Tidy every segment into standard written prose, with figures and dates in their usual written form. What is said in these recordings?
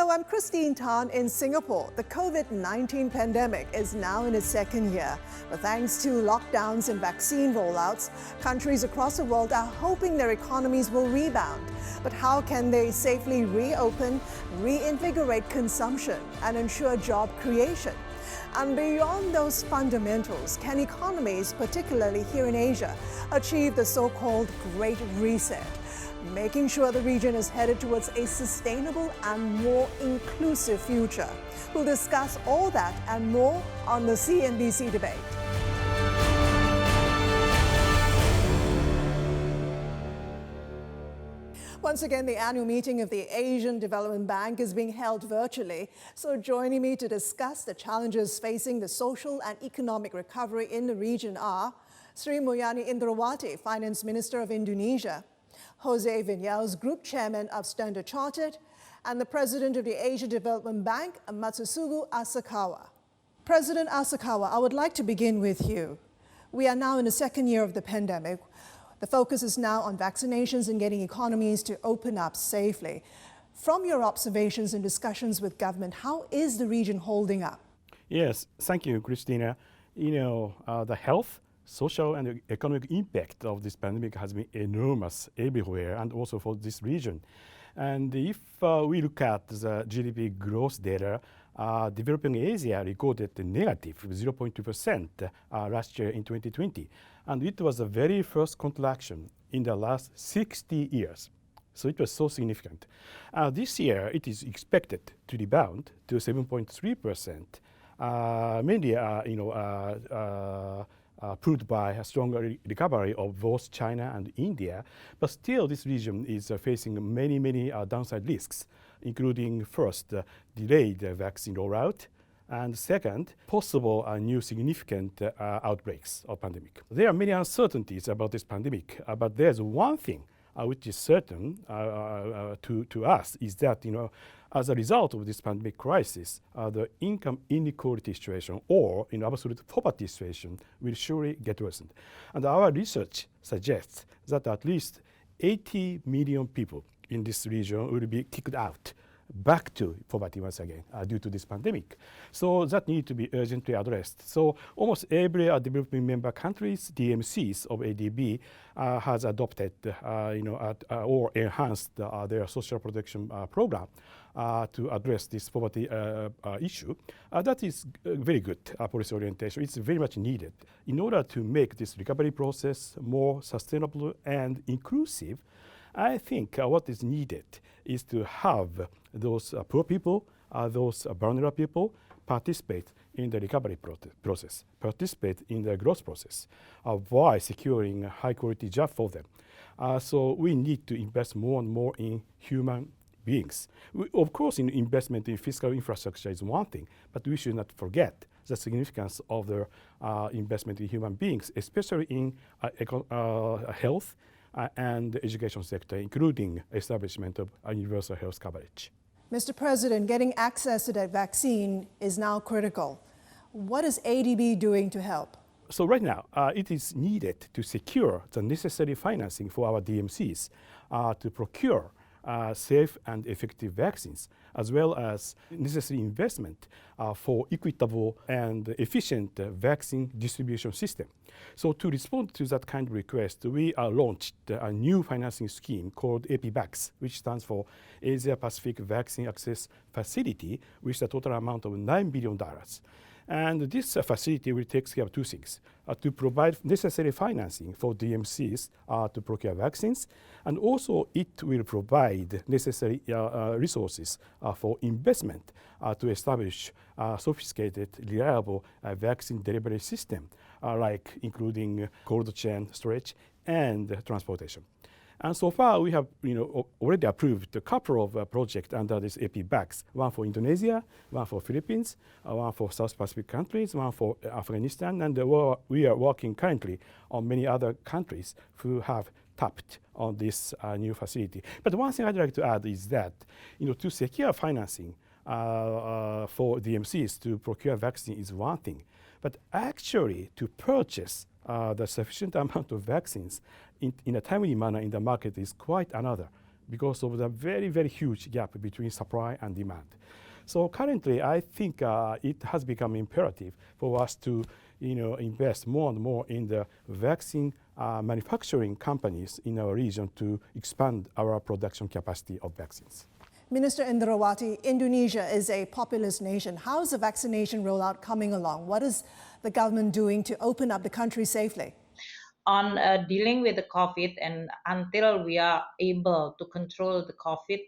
Hello, I'm Christine Tan in Singapore. The COVID-19 pandemic is now in its second year. But thanks to lockdowns and vaccine rollouts, countries across the world are hoping their economies will rebound. But how can they safely reopen, reinvigorate consumption, and ensure job creation? And beyond those fundamentals, can economies, particularly here in Asia, achieve the so-called Great Reset? Making sure the region is headed towards a sustainable and more inclusive future. We'll discuss all that and more on the CNBC Debate. Once again, the annual meeting of the Asian Development Bank is being held virtually. So joining me to discuss the challenges facing the social and economic recovery in the region are Sri Mulyani Indrawati, Finance Minister of Indonesia, Jose Viñals, Group Chairman of Standard Chartered, and the President of the Asia Development Bank, Masatsugu Asakawa. President Asakawa, I would like to begin with you. We are now in the second year of the pandemic. The focus is now on vaccinations and getting economies to open up safely. From your observations and discussions with government, how is the region holding up? Yes, thank you, Christina. The health, social and economic impact of this pandemic has been enormous everywhere and also for this region. And if we look at the GDP growth data, developing Asia recorded a negative 0.2% last year in 2020. And it was the very first contraction in the last 60 years. So it was so significant. This year, it is expected to rebound to 7.3%, mainly proved by a stronger recovery of both China and India. But still, this region is facing many downside risks, including first, delayed vaccine rollout, and second, possible new significant outbreaks of pandemic. There are many uncertainties about this pandemic, but there's one thing which is certain to us is that, as a result of this pandemic crisis, the income inequality situation or absolute poverty situation will surely get worsened. And our research suggests that at least 80 million people in this region will be kicked out back to poverty once again due to this pandemic. So that needs to be urgently addressed. So almost every developing member countries, DMCs of ADB, has adopted or enhanced their social protection program to address this poverty issue. That is very good policy orientation. It's very much needed. In order to make this recovery process more sustainable and inclusive, I think what is needed is to have those poor people, those vulnerable people participate in the recovery process, participate in the growth process while securing a high-quality job for them. So we need to invest more and more in human beings. Of course, investment in fiscal infrastructure is one thing, but we should not forget the significance of the investment in human beings, especially in health and the education sector, including establishment of universal health coverage. Mr. President, getting access to that vaccine is now critical. What is ADB doing to help? So right now, it is needed to secure the necessary financing for our DMCs to procure safe and effective vaccines, as well as necessary investment for equitable and efficient vaccine distribution system. So to respond to that kind of request, we launched a new financing scheme called APVAX, which stands for Asia Pacific Vaccine Access Facility, with a total amount of $9 billion. And this facility will take care of two things: to provide necessary financing for DMCs to procure vaccines, and also it will provide necessary resources for investment to establish sophisticated, reliable vaccine delivery system, like including cold chain storage and transportation. And so far, we have already approved a couple of projects under this APVAX, one for Indonesia, one for Philippines, one for South Pacific countries, one for Afghanistan, and we are working currently on many other countries who have tapped on this new facility. But one thing I'd like to add is that to secure financing for DMCs to procure vaccine is one thing, but actually to purchase the sufficient amount of vaccines in a timely manner in the market is quite another. because of the very, very huge gap between supply and demand. So currently, I think it has become imperative for us to invest more and more in the vaccine manufacturing companies in our region to expand our production capacity of vaccines. Minister Indrawati, Indonesia is a populous nation. How is the vaccination rollout coming along? What is the government doing to open up the country safely? On dealing with the COVID, and until we are able to control the COVID,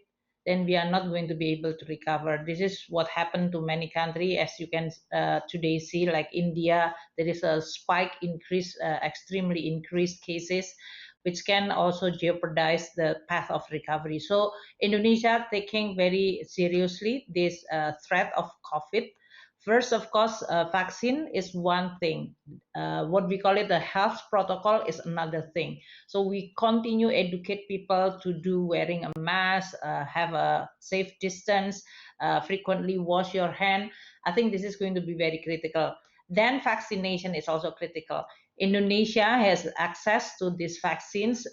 then we are not going to be able to recover. This is what happened to many countries. As you can today see, like India, there is a spike increase, extremely increased cases, which can also jeopardize the path of recovery. So Indonesia taking very seriously this threat of COVID. First, of course, vaccine is one thing. What we call it, the health protocol, is another thing. So we continue educate people to do wearing a mask, have a safe distance, frequently wash your hand. I think this is going to be very critical. Then vaccination is also critical. Indonesia has access to these vaccines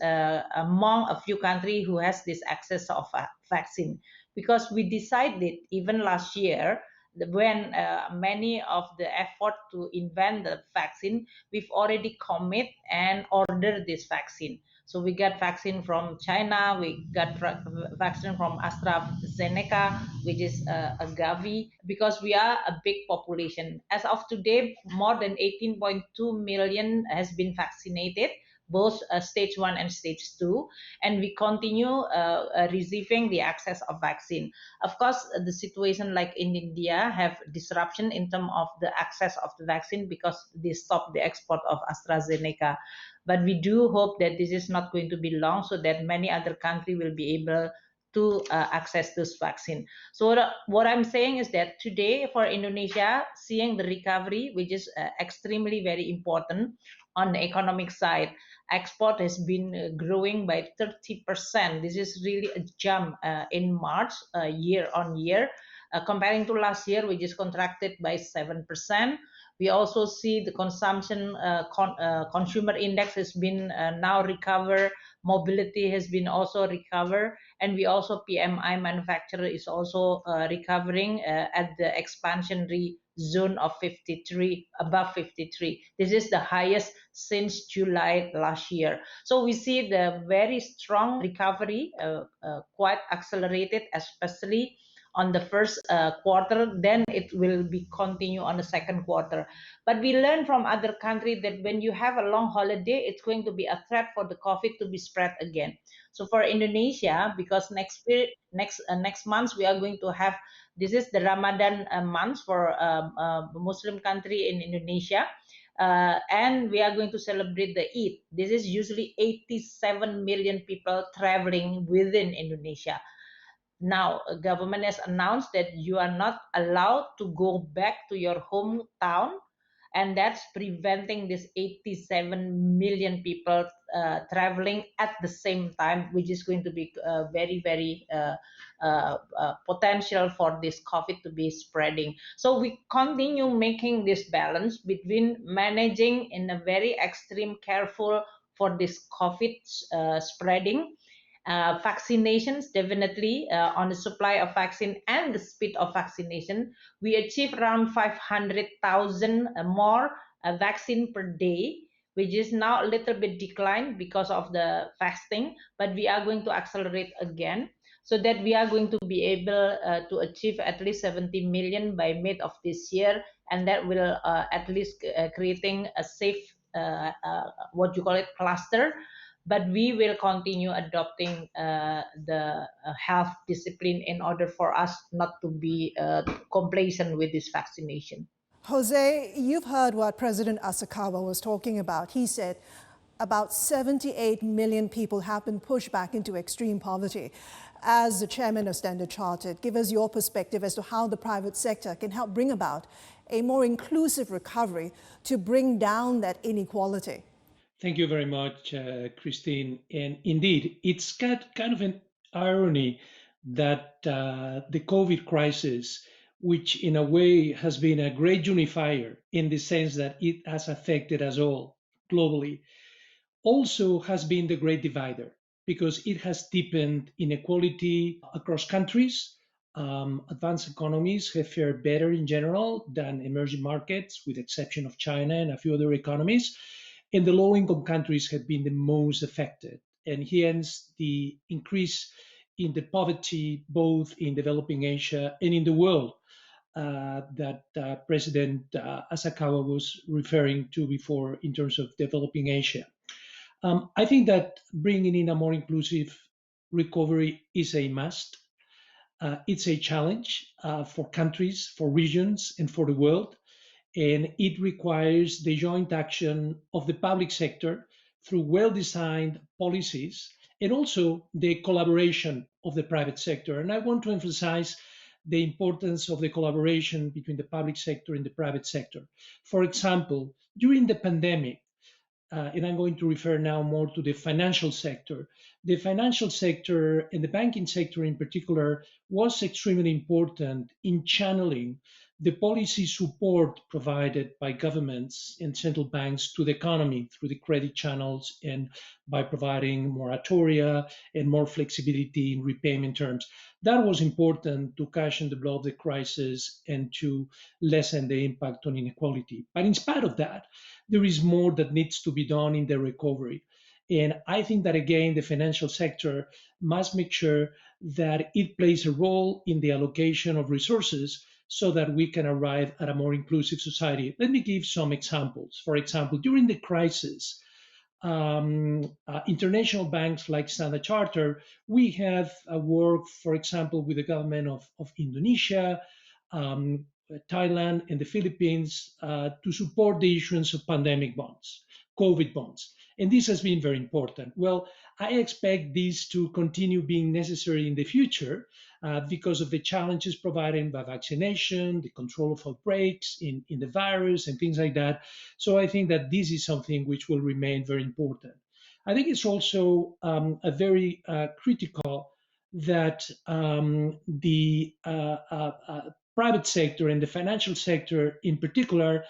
among a few countries who has this access of vaccine, because we decided even last year when many of the effort to invent the vaccine, we've already commit and ordered this vaccine. So we got vaccine from China, we got vaccine from AstraZeneca, which is a Gavi, because we are a big population. As of today, more than 18.2 million has been vaccinated, both stage 1 and stage 2, and we continue receiving the access of vaccine. Of course, the situation like in India have disruption in terms of the access of the vaccine because they stopped the export of AstraZeneca. But we do hope that this is not going to be long, so that many other countries will be able to access this vaccine. So what I'm saying is that today for Indonesia, seeing the recovery, which is extremely very important on the economic side, export has been growing by 30%. This is really a jump in March, year on year, comparing to last year, which is contracted by 7%. We also see the consumption consumer index has been now recover. Mobility has been also recover, and we also PMI manufacturer is also recovering at the expansionary zone of 53, above 53. This is the highest since July last year. So we see the very strong recovery, quite accelerated, especially on the first quarter. Then it will be continue on the second quarter. But we learn from other countries that when you have a long holiday, it's going to be a threat for the COVID to be spread again. So for Indonesia, because next month we are going to have, this is the Ramadan month for Muslim country in Indonesia. And we are going to celebrate the Eid. This is usually 87 million people traveling within Indonesia. Now, government has announced that you are not allowed to go back to your hometown, and that's preventing this 87 million people traveling at the same time, which is going to be very, very potential for this COVID to be spreading. So we continue making this balance between managing in a very extreme careful for this COVID spreading. Vaccinations, definitely on the supply of vaccine and the speed of vaccination, we achieve around 500,000 more vaccine per day, which is now a little bit declined because of the fasting, but we are going to accelerate again, so that we are going to be able to achieve at least 70 million by mid of this year, and that will at least creating a safe what you call it cluster. But we will continue adopting the health discipline in order for us not to be complacent with this vaccination. Jose, you've heard what President Asakawa was talking about. He said about 78 million people have been pushed back into extreme poverty. As the chairman of Standard Chartered, give us your perspective as to how the private sector can help bring about a more inclusive recovery to bring down that inequality. Thank you very much, Christine. And indeed, it's kind of an irony that the COVID crisis, which in a way has been a great unifier in the sense that it has affected us all globally, also has been the great divider. because it has deepened inequality across countries. Advanced economies have fared better in general than emerging markets, with the exception of China and a few other economies. And the low-income countries have been the most affected. And hence the increase in the poverty, both in developing Asia and in the world, that President Asakawa was referring to before in terms of developing Asia. I think that bringing in a more inclusive recovery is a must. It's a challenge for countries, for regions, and for the world. And it requires the joint action of the public sector through well-designed policies, and also the collaboration of the private sector. And I want to emphasize the importance of the collaboration between the public sector and the private sector. For example, during the pandemic, and I'm going to refer now more to the financial sector. The financial sector and the banking sector in particular was extremely important in channeling the policy support provided by governments and central banks to the economy through the credit channels, and by providing moratoria and more flexibility in repayment terms. That was important to cushion the blow of the crisis and to lessen the impact on inequality. But in spite of that, there is more that needs to be done in the recovery. And I think that, again, the financial sector must make sure that it plays a role in the allocation of resources so that we can arrive at a more inclusive society. Let me give some examples. For example, during the crisis, international banks like Standard Chartered, we have worked, for example, with the government of Indonesia, Thailand, and the Philippines to support the issuance of pandemic bonds, COVID bonds. And this has been very important. Well, I expect this to continue being necessary in the future because of the challenges provided by vaccination, the control of outbreaks in the virus, and things like that. So I think that this is something which will remain very important. I think it's also a very critical that the private sector and the financial sector in particular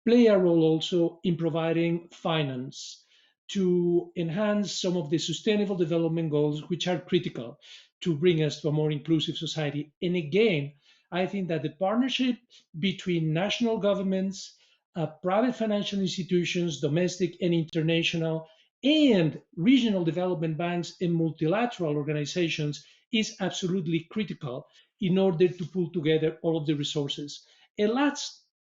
play a role also in providing finance to enhance some of the sustainable development goals, which are critical to bring us to a more inclusive society. And again, I think that the partnership between national governments, private financial institutions, domestic and international, and regional development banks and multilateral organizations is absolutely critical in order to pull together all of the resources. And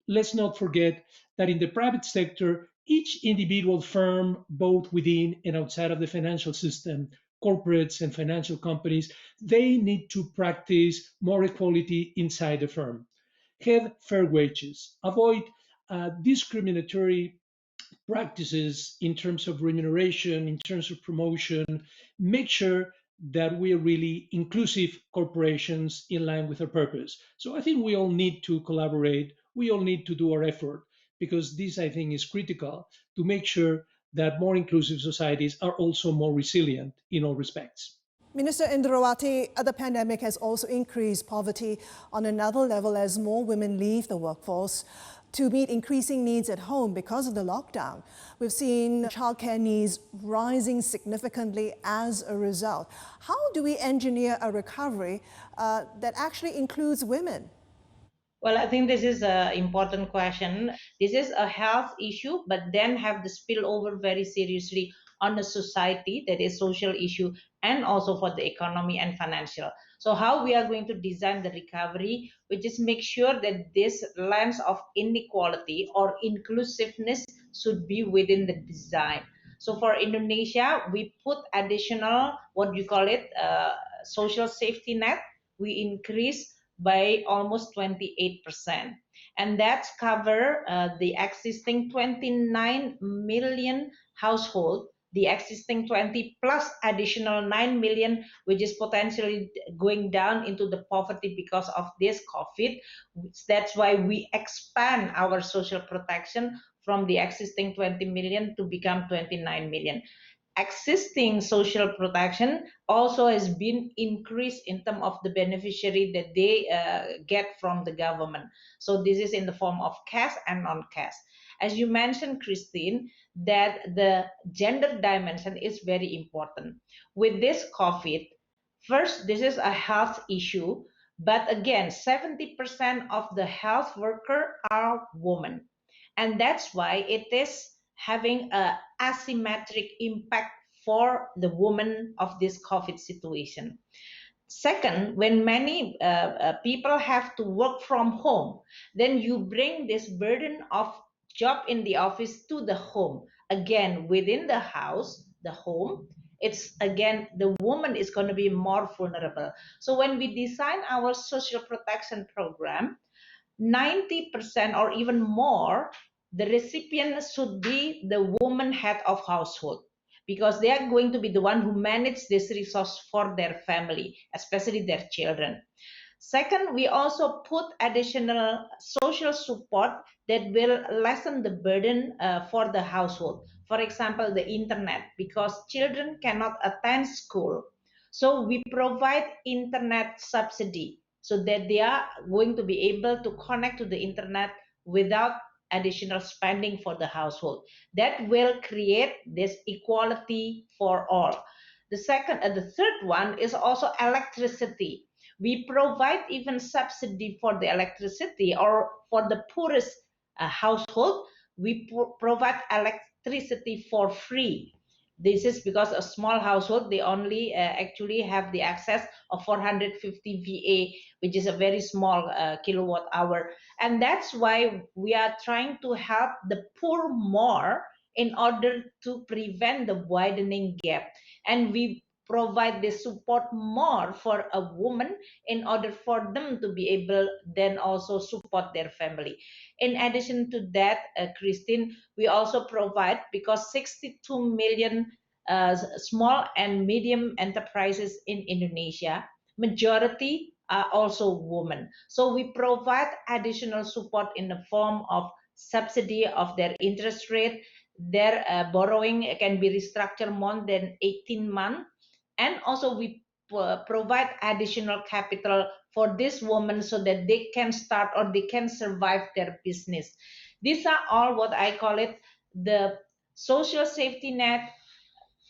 let's not forget that in the private sector, each individual firm, both within and outside of the financial system, corporates and financial companies, they need to practice more equality inside the firm. Have fair wages, avoid discriminatory practices in terms of remuneration, in terms of promotion, make sure that we are really inclusive corporations in line with our purpose. So I think we all need to collaborate. We all need to do our effort, because this, I think, is critical to make sure that more inclusive societies are also more resilient in all respects. Minister Indrawati, the pandemic has also increased poverty on another level as more women leave the workforce to meet increasing needs at home because of the lockdown. We've seen childcare needs rising significantly as a result. How do we engineer a recovery that actually includes women? Well, I think this is an important question. This is a health issue, but then have the spillover very seriously on the society, that is social issue, and also for the economy and financial. So how we are going to design the recovery, we just make sure that this lens of inequality or inclusiveness should be within the design. So for Indonesia, we put additional, what do you call it, social safety net. We increase by almost 28%. And that's cover the existing 29 million household, the existing 20 plus additional 9 million, which is potentially going down into the poverty because of this COVID. That's why we expand our social protection from the existing 20 million to become 29 million. Existing social protection also has been increased in terms of the beneficiary that they get from the government. So this is in the form of cash and non-cash. As you mentioned, Christine, that the gender dimension is very important. With this COVID, first, this is a health issue, but again, 70% of the health worker are women. And that's why it is having a asymmetric impact for the women of this COVID situation. Second, when many people have to work from home, then you bring this burden of job in the office to the home. Again, within the house, the home, it's again the woman is going to be more vulnerable. So when we design our social protection program, 90% or even more, the recipient should be the woman head of household, because they are going to be the one who manage this resource for their family, especially their children. Second, we also put additional social support that will lessen the burden for the household. For example, the internet, because children cannot attend school. So we provide internet subsidy so that they are going to be able to connect to the internet without additional spending for the household. That will create this equality for all. The third one is also electricity. We provide even subsidy for the electricity, or for the poorest household, we provide electricity for free. This is because a small household, they only actually have the access of 450 VA, which is a very small kilowatt hour. And that's why we are trying to help the poor more in order to prevent the widening gap. And we provide this support more for a woman in order for them to be able then also support their family. In addition to that, Christine, we also provide, because 62 million small and medium enterprises in Indonesia, majority are also women. So we provide additional support in the form of subsidy of their interest rate. Their borrowing can be restructured more than 18 months. And also we provide additional capital for this woman so that they can start or they can survive their business. These are all what I call it the social safety net,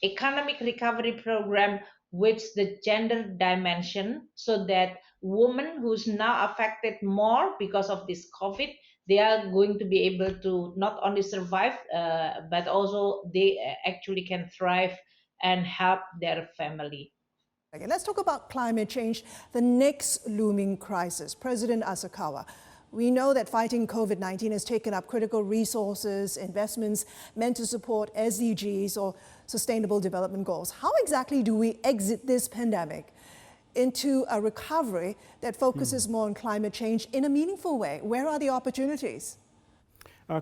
economic recovery program with the gender dimension, so that women who's now affected more because of this COVID, they are going to be able to not only survive, but also they actually can thrive and help their family. Okay, let's talk about climate change, the next looming crisis. President Asakawa, we know that fighting COVID-19 has taken up critical resources, investments meant to support SDGs or Sustainable Development Goals. How exactly do we exit this pandemic into a recovery that focuses more on climate change in a meaningful way? Where are the opportunities?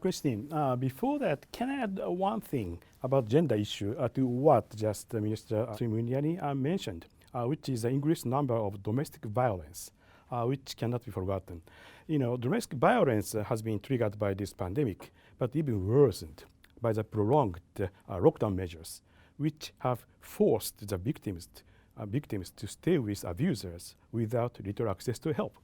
Christine, before that, can I add one thing about gender issue to what just Minister Sri Mulyani mentioned, which is the increased number of domestic violence, which cannot be forgotten. You know, domestic violence has been triggered by this pandemic, but even worsened by the prolonged lockdown measures, which have forced the victims to stay with abusers without little access to help.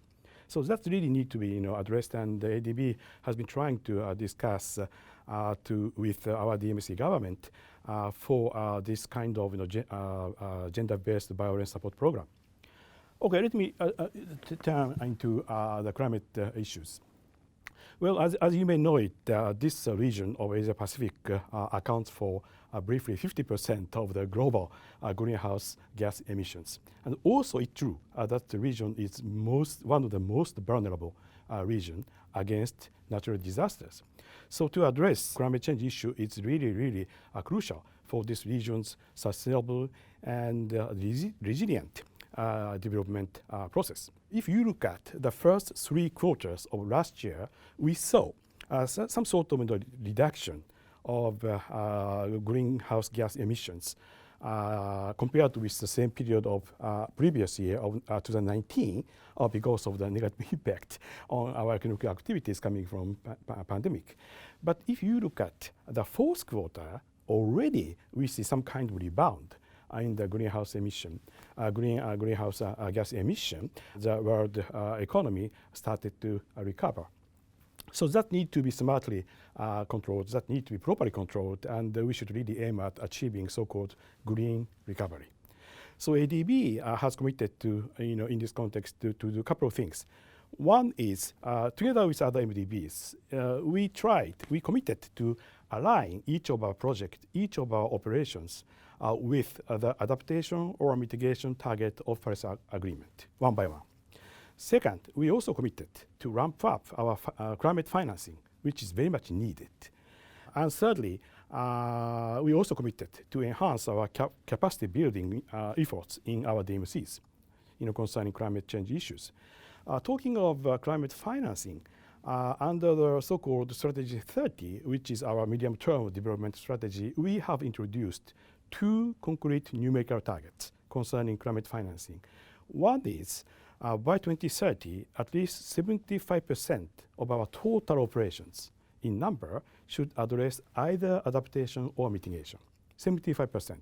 So that really need to be addressed, and the ADB has been trying to discuss with our DMC government for this kind of gender-based violence support program. Okay, let me turn into the climate issues. Well, as you may know it, this region of Asia Pacific accounts for briefly 50% of the global greenhouse gas emissions. And also it's true that the region is one of the most vulnerable region against natural disasters. So to address climate change issue, it's really crucial for this region's sustainable and resilient development process. If you look at the first 3 quarters of last year, we saw some sort of reduction of greenhouse gas emissions compared with the same period of previous year of 2019 because of the negative impact on our economic activities coming from pandemic. But if you look at the 4th quarter, already we see some kind of rebound in the greenhouse gas emission. The world economy started to recover. So that need to be smartly controlled, that need to be properly controlled, and we should really aim at achieving so-called green recovery. So ADB has committed to, in this context, to do a couple of things. One is, together with other MDBs, we committed to align each of our projects, each of our operations with the adaptation or mitigation target of Paris Agreement, one by one. Second, we also committed to ramp up our climate financing, which is very much needed. And thirdly, we also committed to enhance our capacity building efforts in our DMCs, concerning climate change issues. Talking of climate financing, under the so-called Strategy 30, which is our medium-term development strategy, we have introduced two concrete numerical targets concerning climate financing. One is, by 2030, at least 75% of our total operations in number should address either adaptation or mitigation. 75%.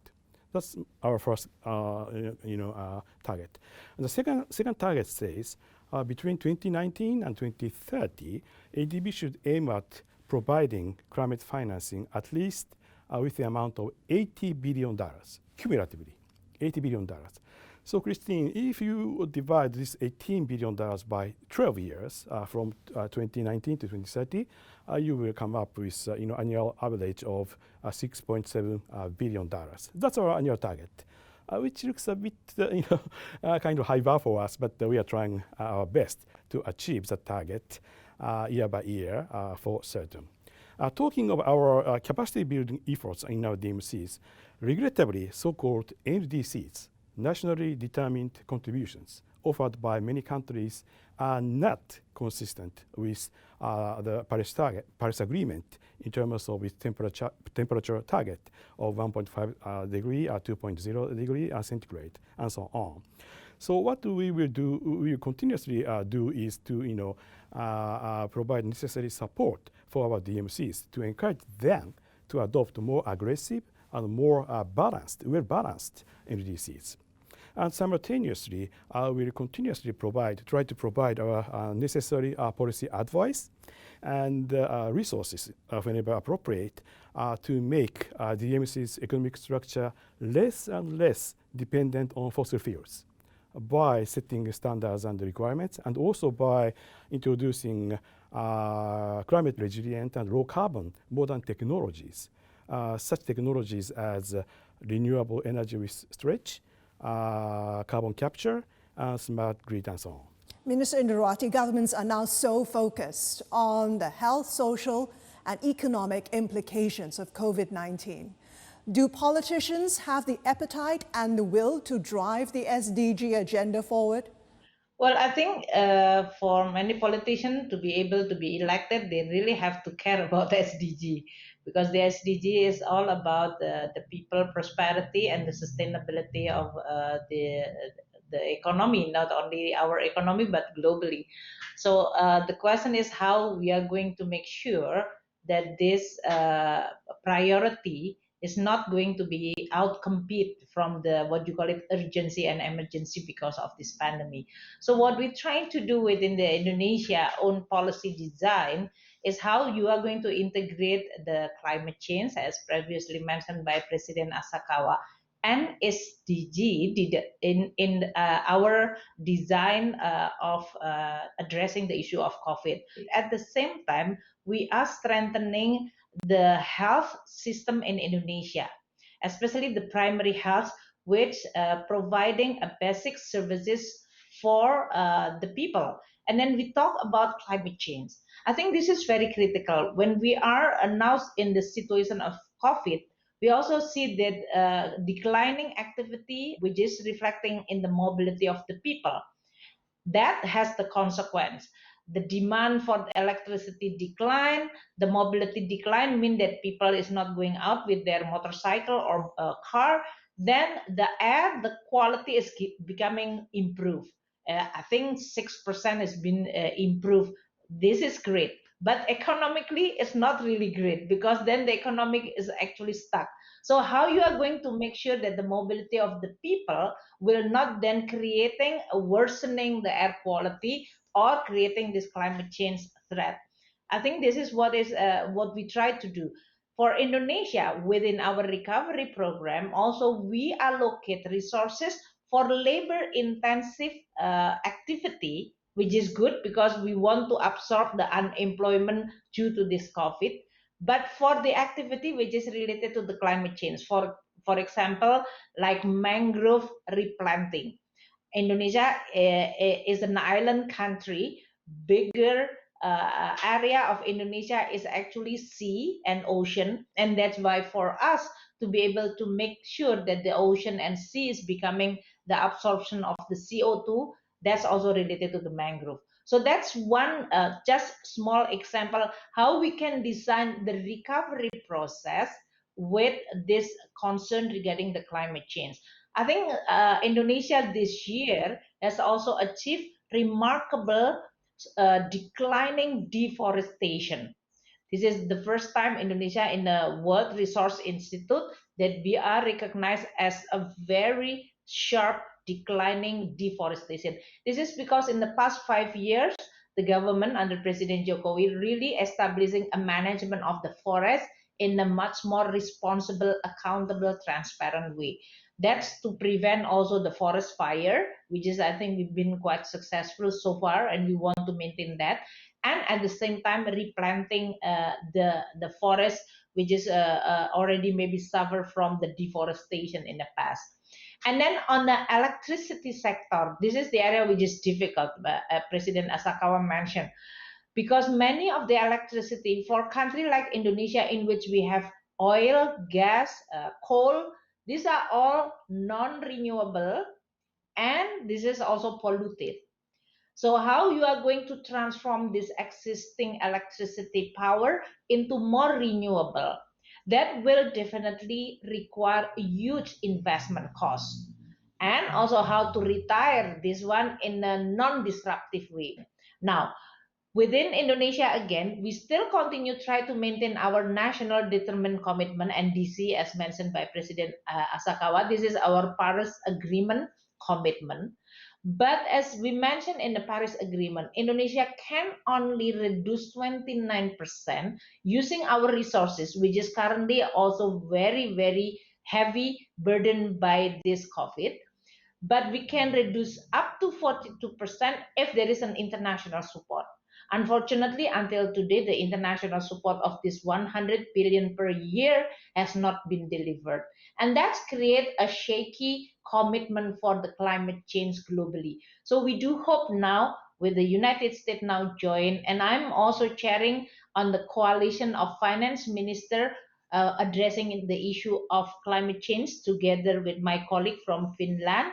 That's our first target. And the second target says between 2019 and 2030, ADB should aim at providing climate financing at least with the amount of $80 billion, cumulatively, $80 billion. So Christine, if you divide this $18 billion by 12 years, from 2019 to 2030, you will come up with annual average of $6.7 billion. That's our annual target, which looks a bit kind of high bar for us, but we are trying our best to achieve that target year by year for certain. Talking of our capacity building efforts in our DMCs, regrettably, so-called NDCs, nationally determined contributions offered by many countries are not consistent with the Paris Agreement in terms of its temperature target of 1.5 degree or 2.0 degree centigrade, and so on. So what we will continuously do is to provide necessary support for our DMCs to encourage them to adopt more aggressive and more well-balanced NDCs. And simultaneously, we'll continuously try to provide our necessary policy advice and resources, whenever appropriate, to make DMC's economic structure less and less dependent on fossil fuels by setting standards and requirements, and also by introducing climate resilient and low carbon modern technologies, such technologies as renewable energy with storage, carbon capture, smart grid, and so on. Minister Indrawati, governments are now so focused on the health, social, and economic implications of COVID-19. Do politicians have the appetite and the will to drive the SDG agenda forward? Well, I think for many politicians to be able to be elected, they really have to care about SDG, because the SDG is all about the people prosperity and the sustainability of the economy, not only our economy, but globally. So the question is how we are going to make sure that this priority is not going to be outcompete from the what you call it urgency and emergency because of this pandemic. So what we're trying to do within the Indonesia own policy design is how you are going to integrate the climate change, as previously mentioned by President Asakawa, and SDG in our design of addressing the issue of COVID. At the same time, we are strengthening the health system in Indonesia, especially the primary health, which providing a basic services for the people. And then we talk about climate change. I think this is very critical. When we are now in the situation of COVID, we also see that declining activity, which is reflecting in the mobility of the people. That has the consequence. The demand for electricity decline, the mobility decline, mean that people is not going out with their motorcycle or car. Then the air, the quality is becoming improved. I think 6% has been improved. This is great. But economically, it's not really great, because then the economic is actually stuck. So how you are going to make sure that the mobility of the people will not then creating a worsening the air quality or creating this climate change threat. I think this is what we try to do. For Indonesia, within our recovery program, also we allocate resources for labor-intensive activity, which is good because we want to absorb the unemployment due to this COVID. But for the activity which is related to the climate change, for example, like mangrove replanting. Indonesia is an island country. Bigger area of Indonesia is actually sea and ocean, and that's why for us to be able to make sure that the ocean and sea is becoming the absorption of the CO2, that's also related to the mangrove. So that's one just small example how we can design the recovery process with this concern regarding the climate change. I think Indonesia this year has also achieved remarkable declining deforestation. This is the first time Indonesia in the World Resource Institute that we are recognized as a very sharp declining deforestation. This is because in the past 5 years, the government under President Jokowi really establishing a management of the forest in a much more responsible, accountable, transparent way. That's to prevent also the forest fire, which is I think we've been quite successful so far, and we want to maintain that. And at the same time, replanting the forest, which is already maybe suffer from the deforestation in the past. And then on the electricity sector, this is the area which is difficult. President Asakawa mentioned because many of the electricity for a country like Indonesia, in which we have oil, gas, coal, these are all non-renewable, and this is also polluted. So how you are going to transform this existing electricity power into more renewable? That will definitely require a huge investment cost. And also how to retire this one in a non-disruptive way. Now, within Indonesia, again, we still continue try to maintain our national determined commitment, NDC, as mentioned by President Asakawa. This is our Paris Agreement commitment. But as we mentioned in the Paris Agreement, Indonesia can only reduce 29% using our resources, which is currently also very, very heavy burden by this COVID. But we can reduce up to 42% if there is an international support. Unfortunately, until today, the international support of this 100 billion per year has not been delivered. And that's create a shaky commitment for the climate change globally. So we do hope now with the United States now join, and I'm also chairing on the coalition of finance minister addressing the issue of climate change together with my colleague from Finland.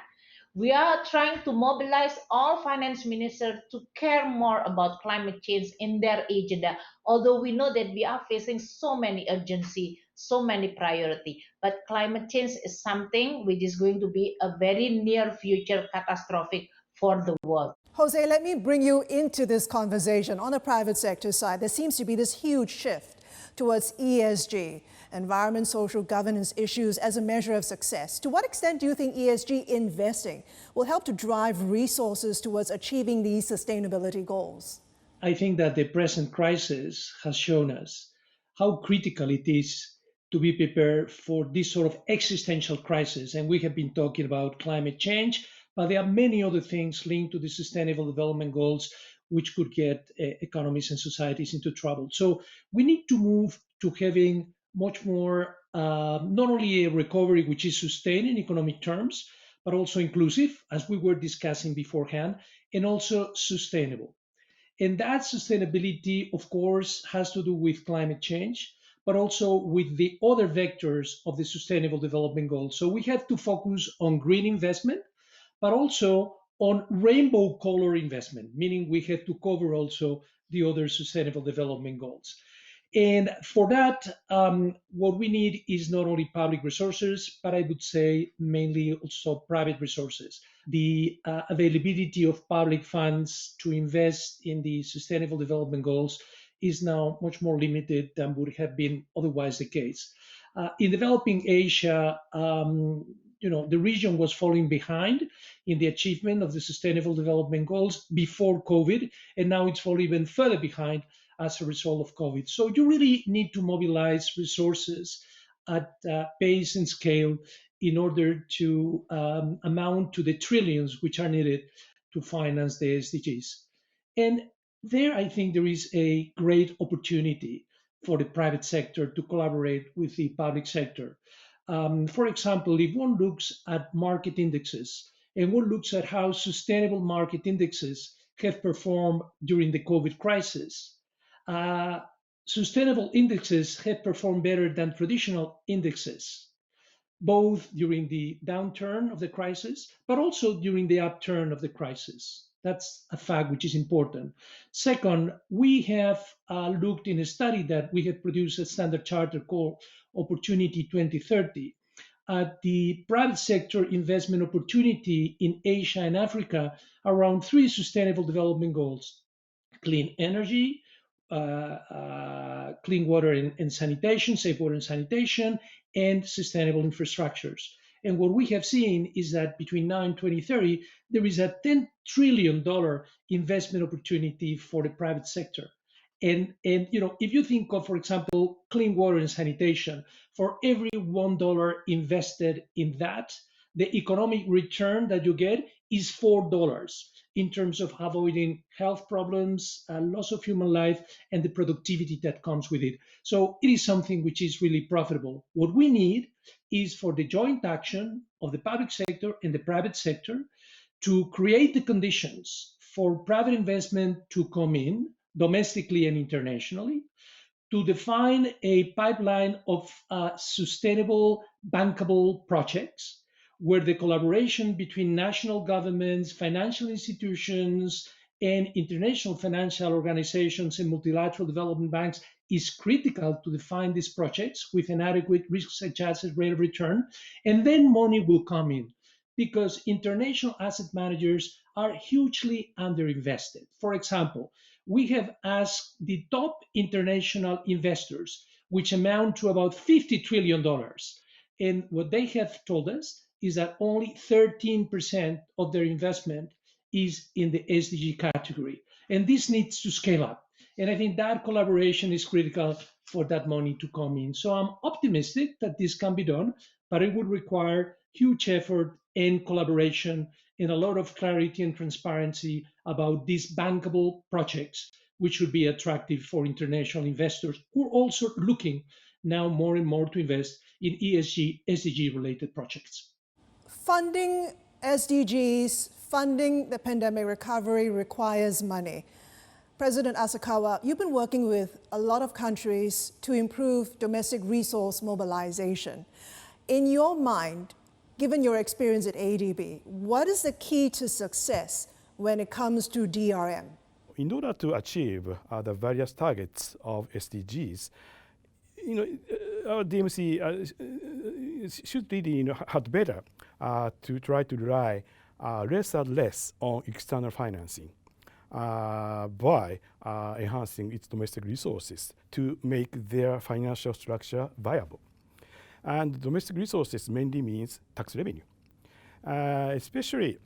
We are trying to mobilize all finance ministers to care more about climate change in their agenda, although we know that we are facing so many urgency, so many priority. But climate change is something which is going to be a very near future catastrophic for the world. Jose, let me bring you into this conversation. On the private sector side, there seems to be this huge shift towards ESG, environment, social governance issues as a measure of success. To what extent do you think ESG investing will help to drive resources towards achieving these sustainability goals? I think that the present crisis has shown us how critical it is to be prepared for this sort of existential crisis. And we have been talking about climate change, but there are many other things linked to the Sustainable Development Goals which could get economies and societies into trouble. So we need to move to having much more, not only a recovery which is sustained in economic terms, but also inclusive, as we were discussing beforehand, and also sustainable. And that sustainability, of course, has to do with climate change, but also with the other vectors of the Sustainable Development Goals. So we have to focus on green investment, but also on rainbow color investment, meaning we have to cover also the other Sustainable Development Goals. And for that, what we need is not only public resources, but I would say mainly also private resources. The availability of public funds to invest in the Sustainable Development Goals is now much more limited than would have been otherwise the case. In developing Asia, the region was falling behind in the achievement of the Sustainable Development Goals before COVID, and now it's falling even further behind as a result of COVID. So you really need to mobilize resources at pace and scale in order to amount to the trillions which are needed to finance the SDGs. And there, I think there is a great opportunity for the private sector to collaborate with the public sector. For example, if one looks at market indexes and one looks at how sustainable market indexes have performed during the COVID crisis, uh, sustainable indexes have performed better than traditional indexes, both during the downturn of the crisis, but also during the upturn of the crisis. That's a fact which is important. Second, we have looked in a study that we have produced a standard charter called Opportunity 2030 at the private sector investment opportunity in Asia and Africa around three sustainable development goals: clean energy, clean water and sanitation, safe water and sanitation, and sustainable infrastructures. And what we have seen is that between now and 2030, there is a $10 trillion investment opportunity for the private sector. And if you think of, for example, clean water and sanitation, for every $1 invested in that, the economic return that you get is $4 in terms of avoiding health problems, loss of human life, and the productivity that comes with it. So it is something which is really profitable. What we need is for the joint action of the public sector and the private sector to create the conditions for private investment to come in domestically and internationally, to define a pipeline of sustainable, bankable projects where the collaboration between national governments, financial institutions, and international financial organizations and multilateral development banks is critical to define these projects with an adequate risk-adjusted rate of return. And then money will come in, because international asset managers are hugely underinvested. For example, we have asked the top international investors, which amount to about $50 trillion. And what they have told us is that only 13% of their investment is in the SDG category. And this needs to scale up. And I think that collaboration is critical for that money to come in. So I'm optimistic that this can be done, but it would require huge effort and collaboration and a lot of clarity and transparency about these bankable projects, which would be attractive for international investors who are also looking now more and more to invest in ESG, SDG-related projects. Funding SDGs, funding the pandemic recovery requires money. President Asakawa, you've been working with a lot of countries to improve domestic resource mobilization. In your mind, given your experience at ADB, what is the key to success when it comes to DRM? In order to achieve the various targets of SDGs, our DMC should really have better to try to rely less and less on external financing by enhancing its domestic resources to make their financial structure viable. And domestic resources mainly means tax revenue. Especially,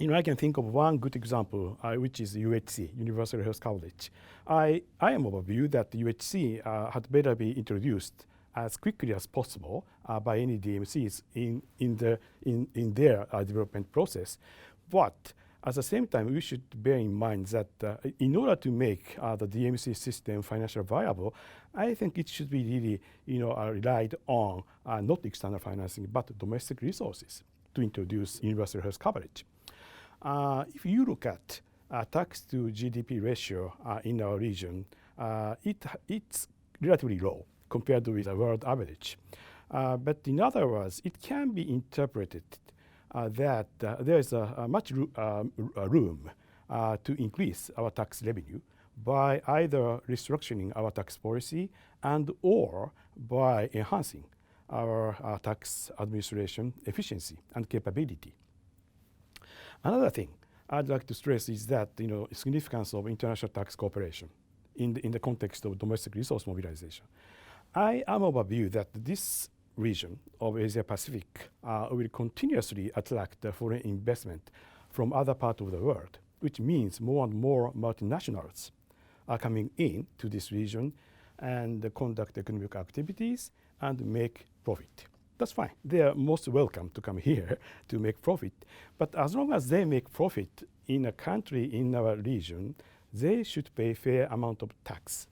I can think of one good example, which is UHC, Universal Health Coverage. I am of a view that UHC had better be introduced as quickly as possible by any DMCs in their development process. But at the same time, we should bear in mind that in order to make the DMC system financially viable, I think it should be really, relied on not external financing, but domestic resources to introduce universal health coverage. If you look at tax to GDP ratio in our region, it's relatively low compared with the world average. But in other words, it can be interpreted that there is much room to increase our tax revenue by either restructuring our tax policy and or by enhancing our tax administration efficiency and capability. Another thing I'd like to stress is that significance of international tax cooperation in the context of domestic resource mobilization. I am of a view that this region of Asia Pacific will continuously attract foreign investment from other parts of the world, which means more and more multinationals are coming in to this region and conduct economic activities and make profit. That's fine. They are most welcome to come here to make profit. But as long as they make profit in a country in our region, they should pay fair amount of tax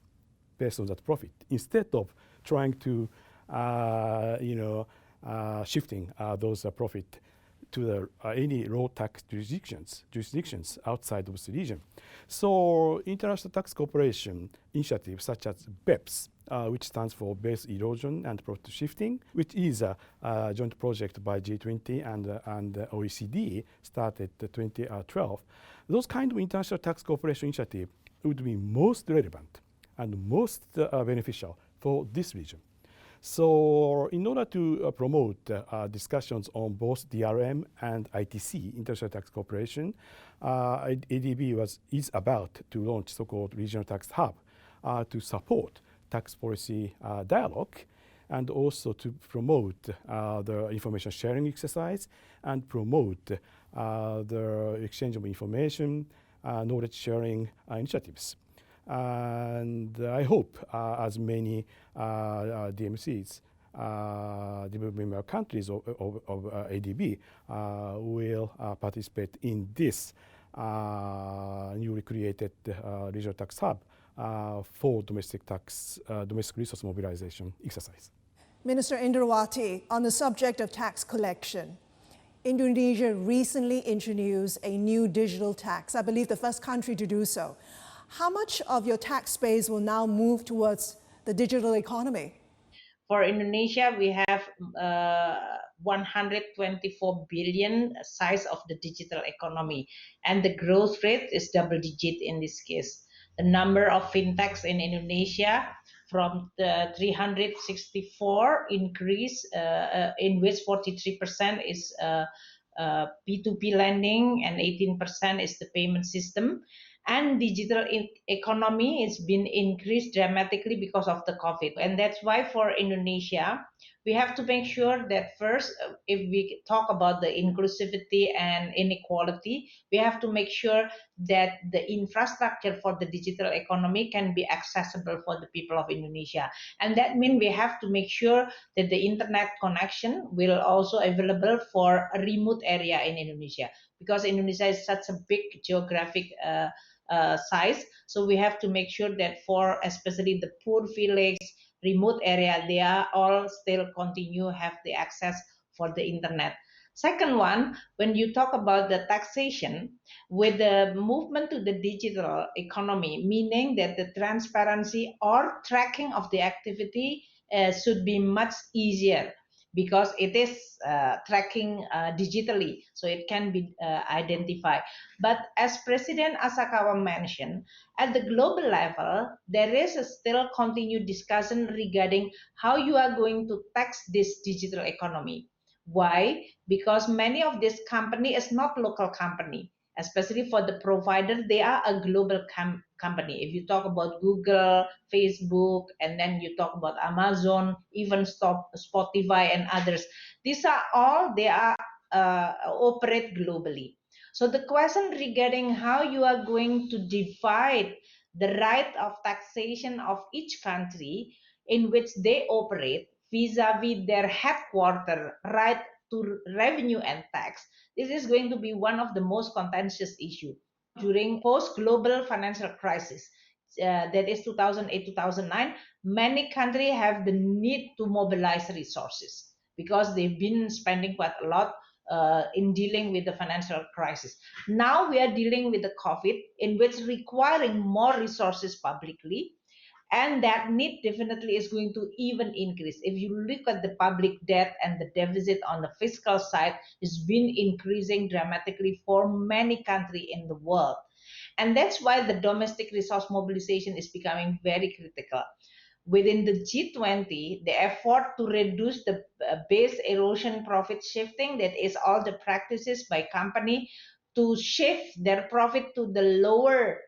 based on that profit instead of trying to, shifting those profit to the, any low tax jurisdictions outside of the region. So international tax cooperation initiatives such as BEPS, which stands for Base Erosion and Profit Shifting, which is a joint project by G20 and OECD, started 2012. Those kind of international tax cooperation initiative would be most relevant and most beneficial for this region. So in order to promote discussions on both DRM and ITC, International Tax Cooperation, ADB is about to launch so-called Regional Tax Hub to support tax policy dialogue and also to promote the information sharing exercise and promote the exchange of information, knowledge sharing initiatives. And I hope as many DMCs, developing member countries of ADB will participate in this newly created regional tax hub for domestic resource mobilization exercise. Minister Indrawati, on the subject of tax collection, Indonesia recently introduced a new digital tax, I believe the first country to do so. How much of your tax base will now move towards the digital economy? For Indonesia, we have 124 billion size of the digital economy, and the growth rate is double digit in this case. The number of fintechs in Indonesia from the 364 increase, in which 43% is P2P lending and 18% is the payment system. And digital economy has been increased dramatically because of the COVID. And that's why for Indonesia, we have to make sure that first, if we talk about the inclusivity and inequality, we have to make sure that the infrastructure for the digital economy can be accessible for the people of Indonesia. And that means we have to make sure that the internet connection will also available for a remote area in Indonesia, because Indonesia is such a big geographic size. So we have to make sure that for especially the poor village, remote area, they are all still continue have the access for the internet. Second one, when you talk about the taxation, with the movement to the digital economy, meaning that the transparency or tracking of the activity should be much easier, because it is tracking digitally, so it can be identified. But as President Asakawa mentioned, at the global level, there is a still continued discussion regarding how you are going to tax this digital economy. Why? Because many of this company is not local company, especially for the provider, they are a global company. If you talk about Google, Facebook, and then you talk about Amazon, even Spotify and others, these are all, they are operate globally. So the question regarding how you are going to divide the right of taxation of each country in which they operate vis-a-vis their headquarter right to revenue and tax, this is going to be one of the most contentious issues during post-global financial crisis. That is 2008-2009, many countries have the need to mobilize resources because they've been spending quite a lot in dealing with the financial crisis. Now we are dealing with the COVID, in which requiring more resources publicly, and that need definitely is going to even increase. If you look at the public debt and the deficit on the fiscal side, it's been increasing dramatically for many countries in the world. And that's why the domestic resource mobilization is becoming very critical. Within the G20, the effort to reduce the base erosion profit shifting, that is all the practices by company to shift their profit to the lower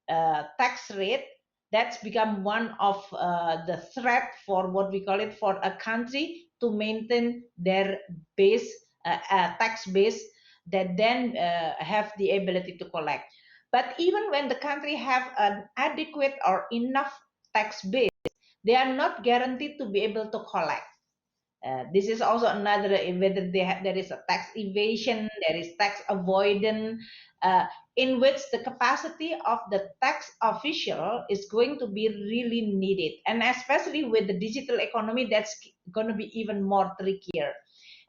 tax rate, that's become one of the threat for what we call it for a country to maintain their base tax base that then have the ability to collect. But even when the country have an adequate or enough tax base, they are not guaranteed to be able to collect. This is also another whether there is a tax evasion, there is tax avoidance, uh, in which the capacity of the tax official is going to be really needed, and especially with the digital economy, that's going to be even more trickier.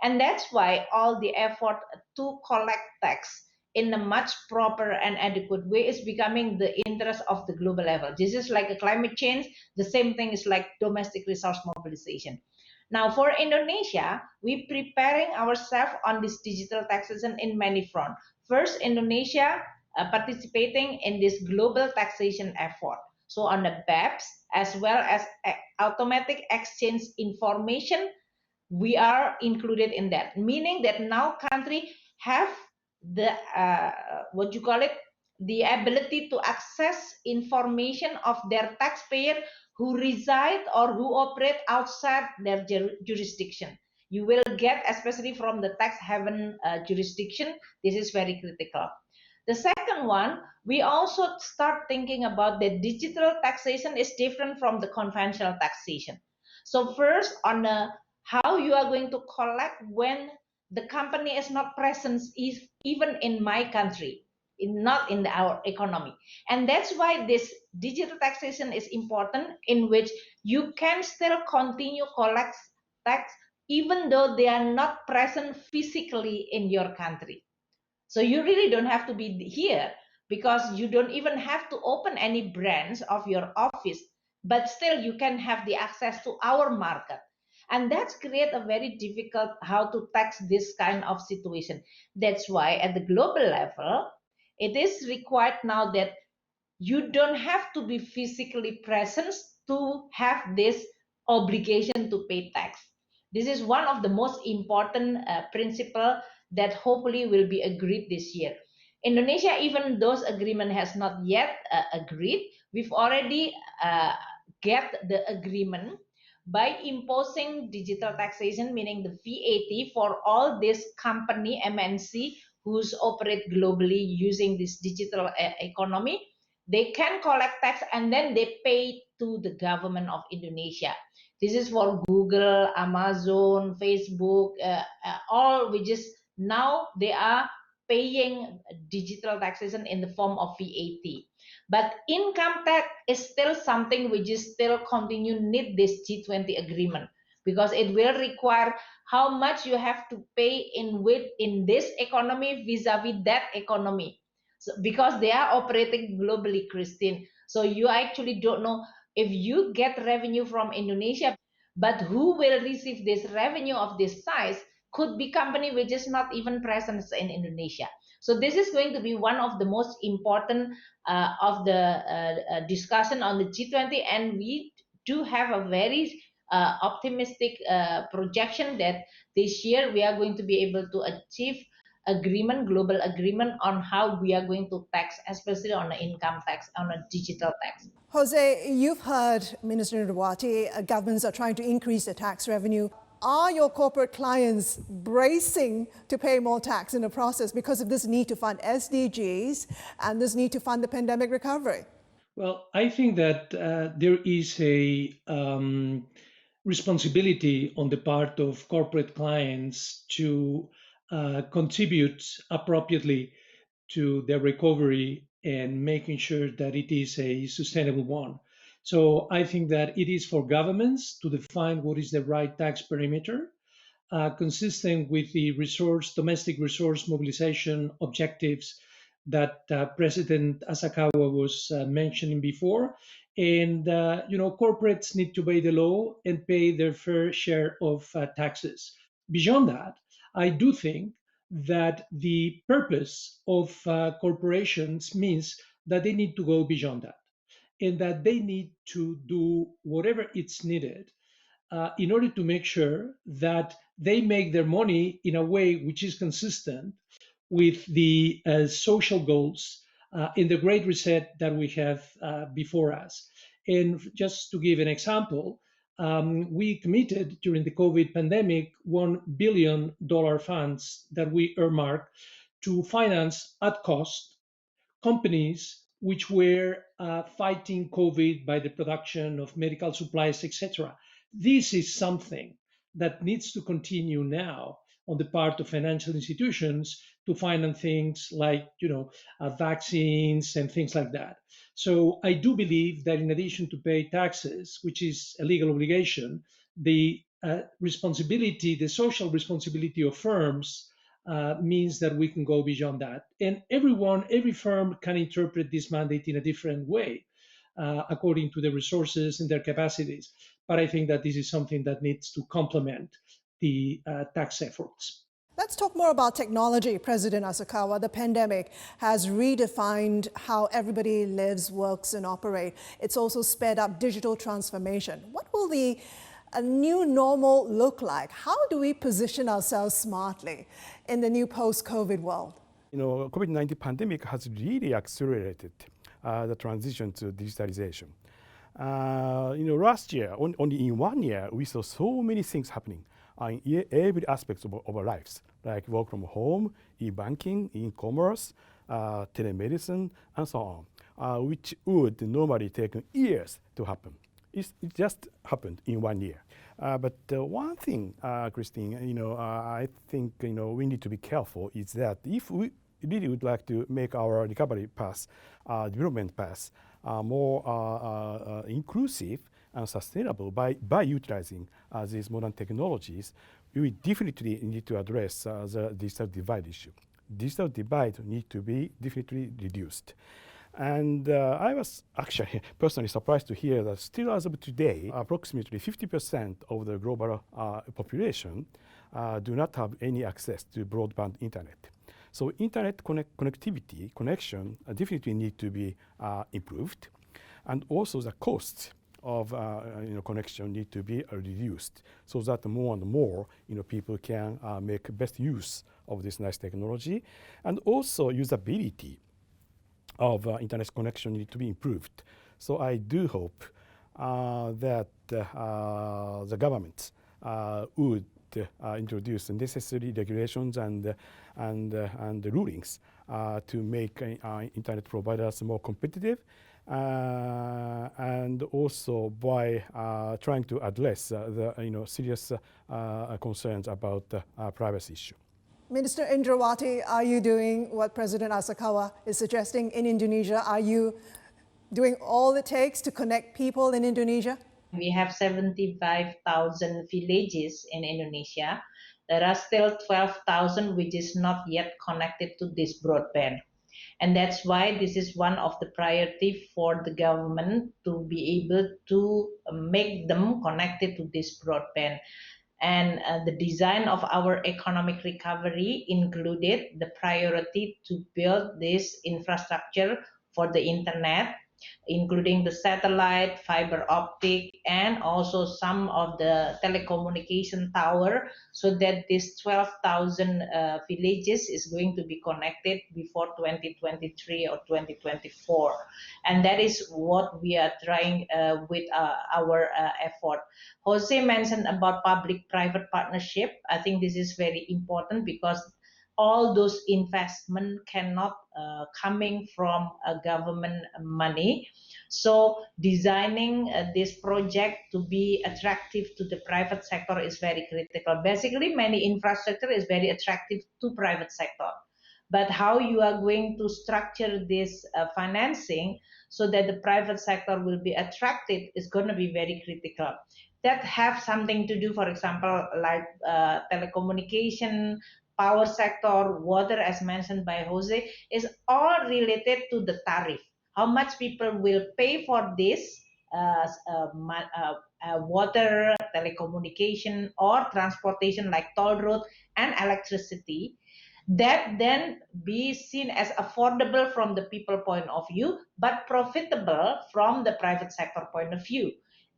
And that's why all the effort to collect tax in a much proper and adequate way is becoming the interest of the global level. This is like a climate change. The same thing is like domestic resource mobilization. Now, for Indonesia, we preparing ourselves on this digital taxation in many fronts. First, Indonesia participating in this global taxation effort. So on the BEPS, as well as automatic exchange information, we are included in that, meaning that now country have the what you call it, the ability to access information of their taxpayer who reside or who operate outside their jurisdiction. You will get, especially from the tax haven jurisdiction, this is very critical. The second one, we also start thinking about the digital taxation is different from the conventional taxation. So first, on how you are going to collect when the company is not present even in my country, not in our economy. And that's why this digital taxation is important, in which you can still continue collect tax even though they are not present physically in your country. So you really don't have to be here, because you don't even have to open any branch of your office, but still you can have the access to our market. And that's create a very difficult how to tax this kind of situation. That's why at the global level, it is required now that you don't have to be physically present to have this obligation to pay tax. This is one of the most important principle that hopefully will be agreed this year. Indonesia, even those agreement has not yet agreed, we've already get the agreement by imposing digital taxation, meaning the VAT for all this company MNC who's operate globally using this digital economy. They can collect tax and then they pay to the government of Indonesia. This is for Google, Amazon, Facebook, all which is now they are paying digital taxation in the form of VAT. But income tax is still something which is still continue need this G20 agreement, because it will require how much you have to pay in this economy vis-a-vis that economy. So, because they are operating globally, Christine. So you actually don't know if you get revenue from Indonesia, but who will receive this revenue of this size could be company which is not even present in Indonesia. So this is going to be one of the most important of the discussion on the G20, and we do have a very optimistic projection that this year we are going to be able to achieve agreement, global agreement on how we are going to tax, especially on the income tax, on a digital tax. Jose, you've heard Minister Ndawati, governments are trying to increase their tax revenue. Are your corporate clients bracing to pay more tax in the process because of this need to fund SDGs and this need to fund the pandemic recovery? Well, I think that there is a responsibility on the part of corporate clients to contribute appropriately to their recovery and making sure that it is a sustainable one. So I think that it is for governments to define what is the right tax perimeter, consistent with the domestic resource mobilization objectives that President Asakawa was mentioning before. And corporates need to obey the law and pay their fair share of taxes. Beyond that, I do think that the purpose of corporations means that they need to go beyond that, and that they need to do whatever it's needed in order to make sure that they make their money in a way which is consistent with the social goals in the Great Reset that we have before us. And just to give an example, we committed during the COVID pandemic $1 billion funds that we earmarked to finance at cost companies which were fighting COVID by the production of medical supplies, etc. This is something that needs to continue now on the part of financial institutions to finance things like, vaccines and things like that. So I do believe that in addition to pay taxes, which is a legal obligation, the responsibility, the social responsibility of firms means that we can go beyond that. And every firm can interpret this mandate in a different way according to their resources and their capacities. But I think that this is something that needs to complement the tax efforts. Let's talk more about technology, President Asakawa. The pandemic has redefined how everybody lives, works, and operates. It's also sped up digital transformation. What will a new normal look like? How do we position ourselves smartly in the new post-COVID world? COVID-19 pandemic has really accelerated the transition to digitalization. Last year, only in 1 year, we saw so many things happening in every aspect of our lives, like work from home, e-banking, e-commerce, telemedicine, and so on, which would normally take years to happen. It just happened in 1 year. But one thing, Christine, I think we need to be careful is that if we really would like to make our recovery path, development path, more inclusive and sustainable by utilizing these modern technologies, we definitely need to address the digital divide issue. Digital divide needs to be definitely reduced. And I was actually personally surprised to hear that still as of today, approximately 50% of the global population do not have any access to broadband internet. So internet connection definitely need to be improved. And also the costs of connection need to be reduced so that more and more people can make best use of this nice technology. And also usability of internet connection need to be improved. So I do hope that the government would introduce necessary regulations and rulings to make internet providers more competitive, and also by trying to address the serious concerns about privacy issue. Minister Indrawati, are you doing what President Asakawa is suggesting in Indonesia? Are you doing all it takes to connect people in Indonesia? We have 75,000 villages in Indonesia. There are still 12,000 which is not yet connected to this broadband. And that's why this is one of the priority for the government to be able to make them connected to this broadband. And the design of our economic recovery included the priority to build this infrastructure for the internet, including the satellite, fiber optic, and also some of the telecommunication tower, so that this 12,000 villages is going to be connected before 2023 or 2024. And that is what we are trying with our effort. Jose mentioned about public-private partnership. I think this is very important because all those investment cannot coming from government money. So designing this project to be attractive to the private sector is very critical. Basically, many infrastructure is very attractive to private sector. But how you are going to structure this financing so that the private sector will be attracted is going to be very critical. That have something to do, for example, like telecommunication, power sector, water, as mentioned by Jose, is all related to the tariff. How much people will pay for this water, telecommunication, or transportation like toll road and electricity, that then be seen as affordable from the people point of view, but profitable from the private sector point of view.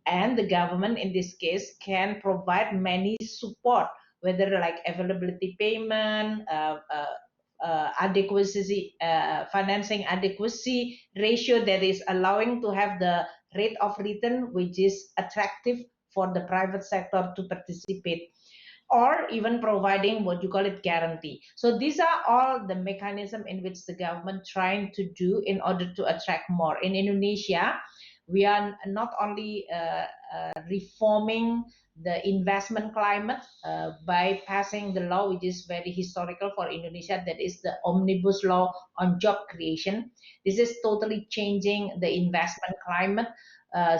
And the government in this case can provide many support, whether like availability payment, adequacy, financing adequacy ratio that is allowing to have the rate of return which is attractive for the private sector to participate. or even providing what you call it guarantee. So these are all the mechanism in which the government trying to do in order to attract more. In Indonesia, we are not only reforming the investment climate by passing the law, which is very historical for Indonesia, that is the omnibus law on job creation. This is totally changing the investment climate.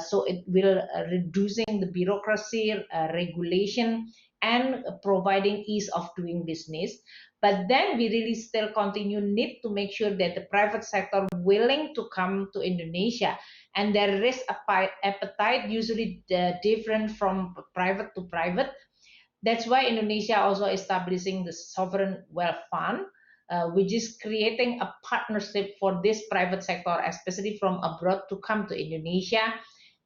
So it will reducing the bureaucracy, regulation, and providing ease of doing business. But then we really still continue need to make sure that the private sector willing to come to Indonesia, and their risk appetite usually different from private to private. That's why Indonesia also establishing the sovereign wealth fund, which is creating a partnership for this private sector, especially from abroad, to come to Indonesia,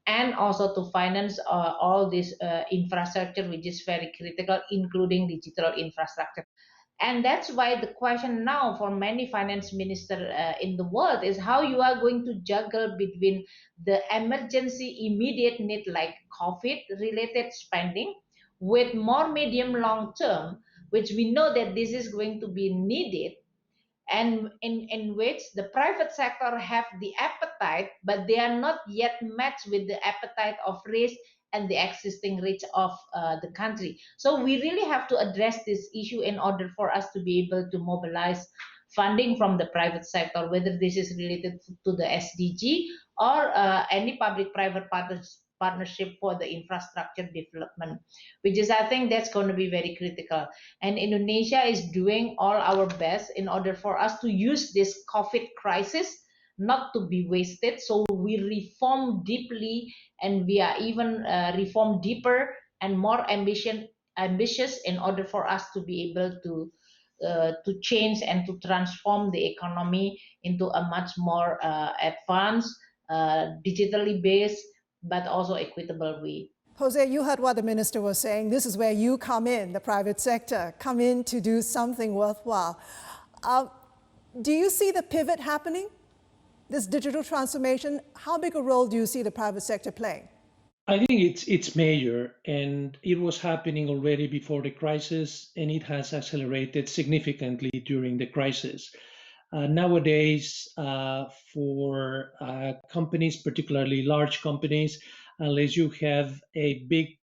and also to finance all this infrastructure, which is very critical, including digital infrastructure. And that's why the question now for many finance minister in the world is how you are going to juggle between the emergency immediate need like COVID related spending with more medium long term, which we know that this is going to be needed, and in which the private sector have the appetite, but they are not yet matched with the appetite of risk and the existing reach of the country. So we really have to address this issue in order for us to be able to mobilize funding from the private sector, whether this is related to the SDG or any public-private partnership for the infrastructure development, which is, I think, that's going to be very critical. And Indonesia is doing all our best in order for us to use this COVID crisis not to be wasted. So we reform deeply, and we are even reform deeper and more ambitious in order for us to be able to change and to transform the economy into a much more advanced, digitally based, but also equitable way. Jose, you heard what the minister was saying. This is where you come in, the private sector, come in to do something worthwhile. Do you see the pivot happening? This digital transformation, how big a role do you see the private sector playing? I think it's major, and it was happening already before the crisis, and it has accelerated significantly during the crisis. Nowadays, for companies, particularly large companies, unless you have a big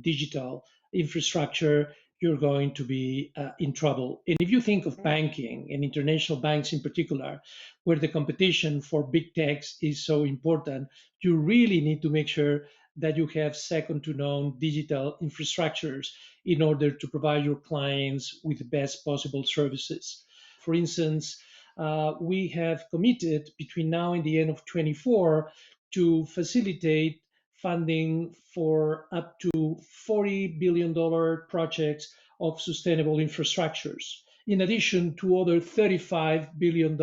digital infrastructure, you're going to be in trouble. And if you think of banking and international banks in particular, where the competition for big techs is so important, you really need to make sure that you have second to none digital infrastructures in order to provide your clients with the best possible services. For instance, we have committed between now and the end of 24 to facilitate funding for up to $40 billion projects of sustainable infrastructures, in addition to other $35 billion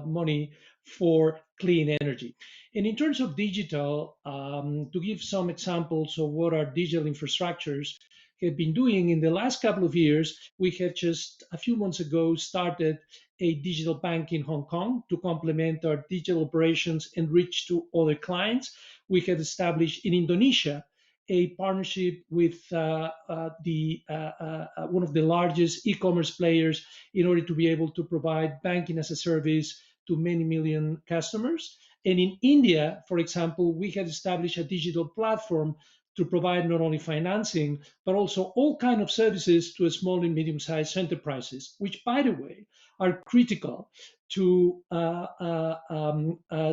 money for clean energy. And in terms of digital, to give some examples of what our digital infrastructures have been doing in the last couple of years, we have just a few months ago started a digital bank in Hong Kong to complement our digital operations and reach to other clients. We have established in Indonesia a partnership with one of the largest e-commerce players in order to be able to provide banking as a service to many million customers. And in India, for example, we have established a digital platform to provide not only financing, but also all kinds of services to small and medium-sized enterprises, which, by the way, are critical to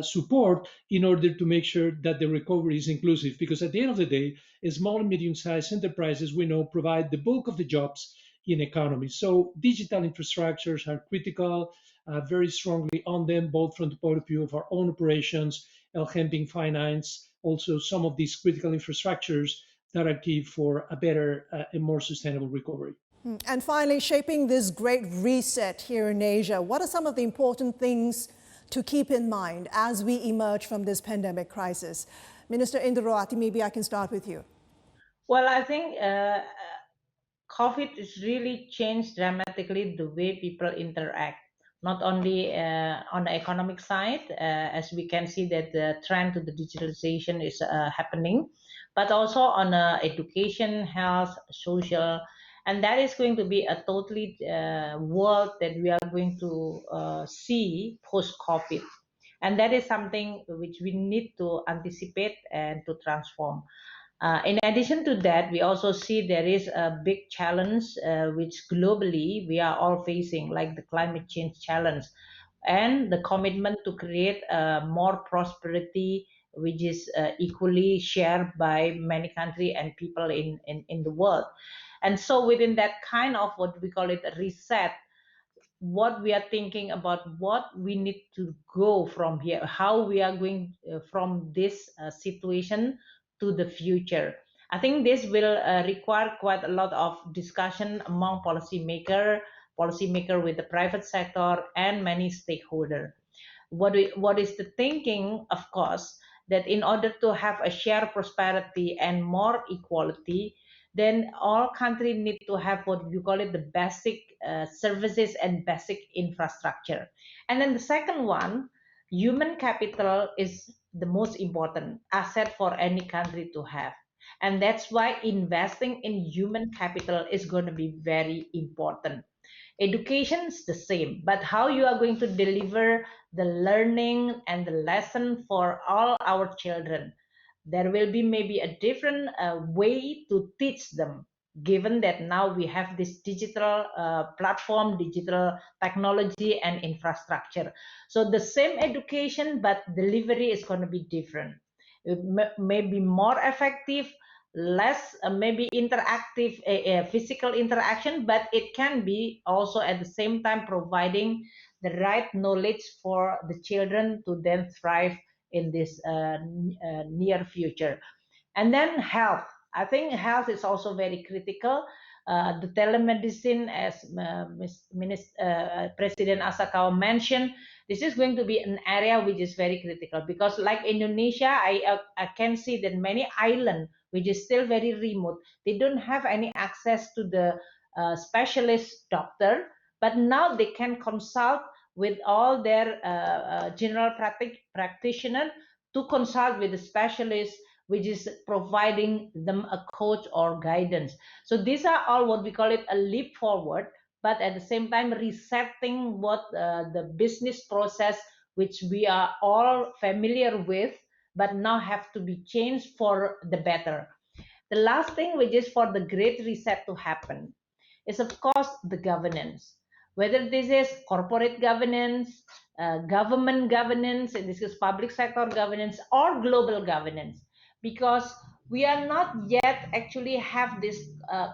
support in order to make sure that the recovery is inclusive. Because at the end of the day, small and medium-sized enterprises, we know, provide the bulk of the jobs in economy. So digital infrastructures are critical, very strongly on them, both from the point of view of our own operations, helping finance, also some of these critical infrastructures that are key for a better and more sustainable recovery. And finally, shaping this great reset here in Asia, what are some of the important things to keep in mind as we emerge from this pandemic crisis? Minister Indrawati, maybe I can start with you. Well, I think COVID has really changed dramatically the way people interact, not only on the economic side, as we can see that the trend to the digitalization is happening, but also on education, health, social, and that is going to be a totally world that we are going to see post-COVID. And that is something which we need to anticipate and to transform. In addition to that, we also see there is a big challenge which globally we are all facing, like the climate change challenge and the commitment to create more prosperity, which is equally shared by many countries and people in the world. And so within that kind of what we call it a reset, what we are thinking about what we need to go from here, how we are going from this situation to the future. I think this will require quite a lot of discussion among policymaker with the private sector and many stakeholders. What is the thinking, of course, that in order to have a shared prosperity and more equality, then all countries need to have what you call it the basic services and basic infrastructure. And then the second one, human capital is the most important asset for any country to have. And that's why investing in human capital is going to be very important. Education is the same, but how you are going to deliver the learning and the lesson for all our children, there will be maybe a different way to teach them, given that now we have this digital platform, digital technology and infrastructure. So the same education, but delivery is going to be different. It may be more effective, less maybe interactive physical interaction, but it can be also at the same time providing the right knowledge for the children to then thrive in this near future. And then health. I think health is also very critical. The telemedicine, as President Asakawa mentioned, this is going to be an area which is very critical because, like Indonesia, I can see that many islands, which is still very remote, they don't have any access to the specialist doctor, but now they can consult with all their general practitioner to consult with the specialist which is providing them a coach or guidance. So these are all what we call it a leap forward, but at the same time resetting what the business process which we are all familiar with, but now have to be changed for the better. The last thing which is for the great reset to happen is of course the governance, whether this is corporate governance, government governance, and this is public sector governance or global governance, because we are not yet actually have this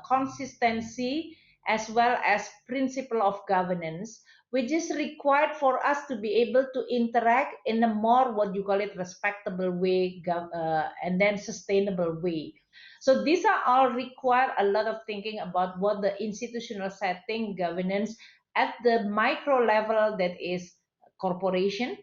consistency as well as principle of governance, which is required for us to be able to interact in a more what you call it respectable way and then sustainable way. So these are all require a lot of thinking about what the institutional setting governance at the micro level, that is corporation,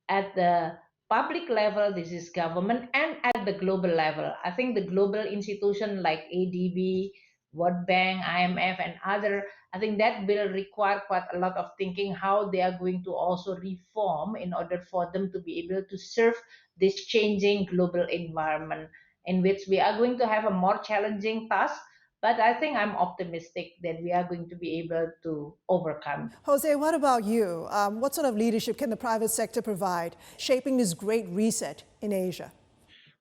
at the public level, this is government, and at the global level. I think the global institution like ADB, World Bank, IMF, and other, I think that will require quite a lot of thinking how they are going to also reform in order for them to be able to serve this changing global environment in which we are going to have a more challenging task, but I think I'm optimistic that we are going to be able to overcome. Jose, what about you? What sort of leadership can the private sector provide, shaping this great reset in Asia?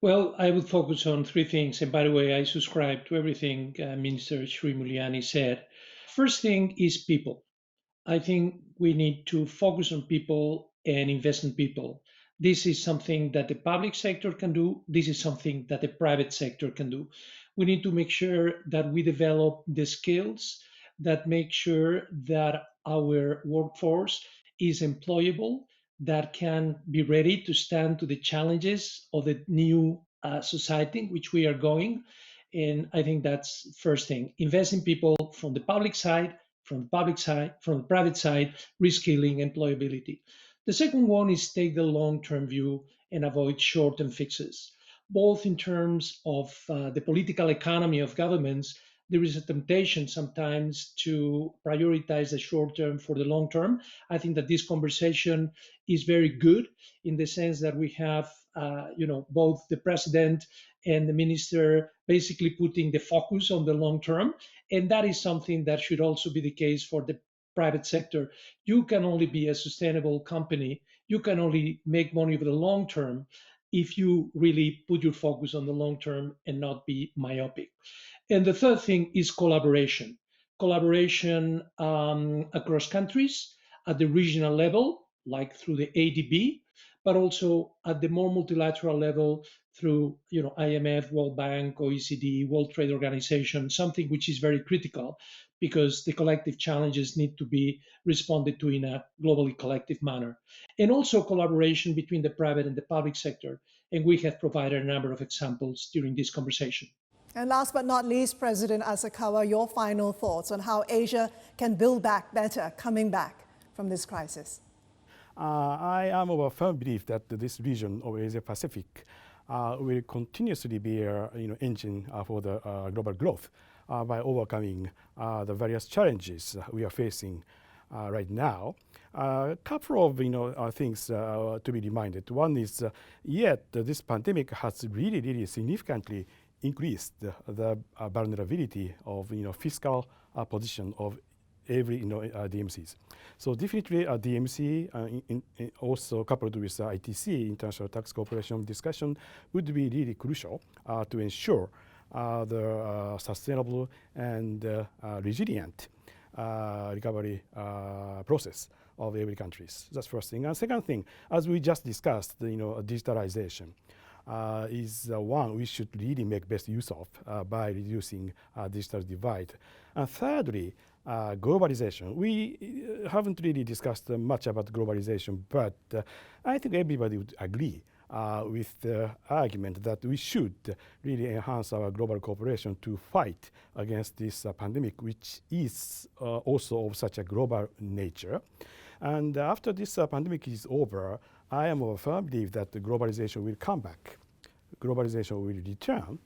Well, I would focus on three things. And by the way, I subscribe to everything Minister Sri Mulyani said. First thing is people. I think we need to focus on people and invest in people. This is something that the public sector can do. This is something that the private sector can do. We need to make sure that we develop the skills that make sure that our workforce is employable, that can be ready to stand to the challenges of the new society in which we are going. And I think that's first thing. Invest in people from the public side, from the private side, reskilling, employability. The second one is take the long-term view and avoid short-term fixes, both in terms of the political economy of governments, there is a temptation sometimes to prioritize the short term for the long term. I think that this conversation is very good in the sense that we have, both the president and the minister basically putting the focus on the long term. And that is something that should also be the case for the private sector. You can only be a sustainable company. You can only make money over the long term if you really put your focus on the long term and not be myopic. And the third thing is collaboration. Collaboration across countries at the regional level, like through the ADB, but also at the more multilateral level through IMF, World Bank, OECD, World Trade Organization, something which is very critical because the collective challenges need to be responded to in a globally collective manner. And also collaboration between the private and the public sector. And we have provided a number of examples during this conversation. And last but not least, President Asakawa, your final thoughts on how Asia can build back better coming back from this crisis. I am of a firm belief that this region of Asia Pacific will continuously be an engine for the global growth by overcoming the various challenges we are facing right now. A couple of things to be reminded. One is yet this pandemic has really significantly increased the vulnerability of fiscal position of every DMCs. So definitely DMC also coupled with ITC, International Tax Cooperation discussion, would be really crucial to ensure the sustainable and resilient recovery process of every countries. That's first thing. And second thing, as we just discussed, digitalization is one we should really make best use of by reducing digital divide. And thirdly, globalization. We haven't really discussed much about globalization, but I think everybody would agree with the argument that we should really enhance our global cooperation to fight against this pandemic, which is also of such a global nature. And after this pandemic is over, I am of a firm belief that the globalization will come back. Globalization will return.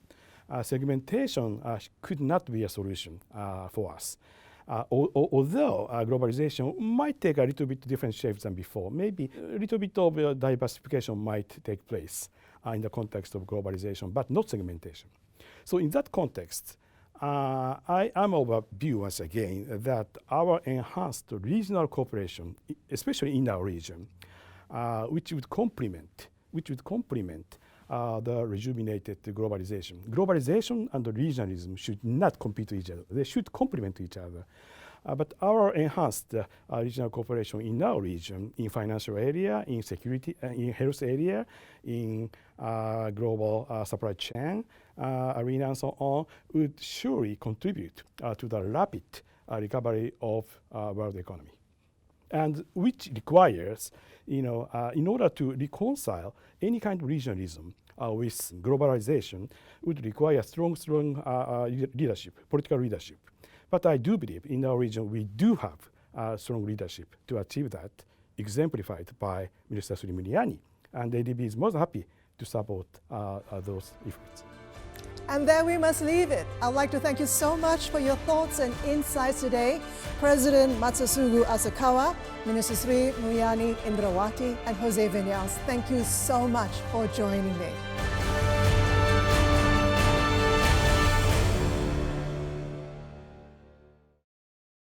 Segmentation could not be a solution for us. Although globalization might take a little bit different shapes than before, maybe a little bit of diversification might take place in the context of globalization, but not segmentation. So in that context, I am of a view once again that our enhanced regional cooperation, especially in our region, which would complement the rejuvenated globalization. Globalization and regionalism should not compete with each other. They should complement each other. But our enhanced regional cooperation in our region, in financial area, in security, in health area, in global supply chain arena and so on, would surely contribute to the rapid recovery of world economy. And which requires, in order to reconcile any kind of regionalism with globalization, would require strong leadership, political leadership. But I do believe in our region we do have strong leadership to achieve that, exemplified by Minister Srimulyani. And ADB is most happy to support those efforts. And there we must leave it. I'd like to thank you so much for your thoughts and insights today. President Masatsugu Asakawa, Minister Sri Mulyani Indrawati, and Jose Vinyals, thank you so much for joining me.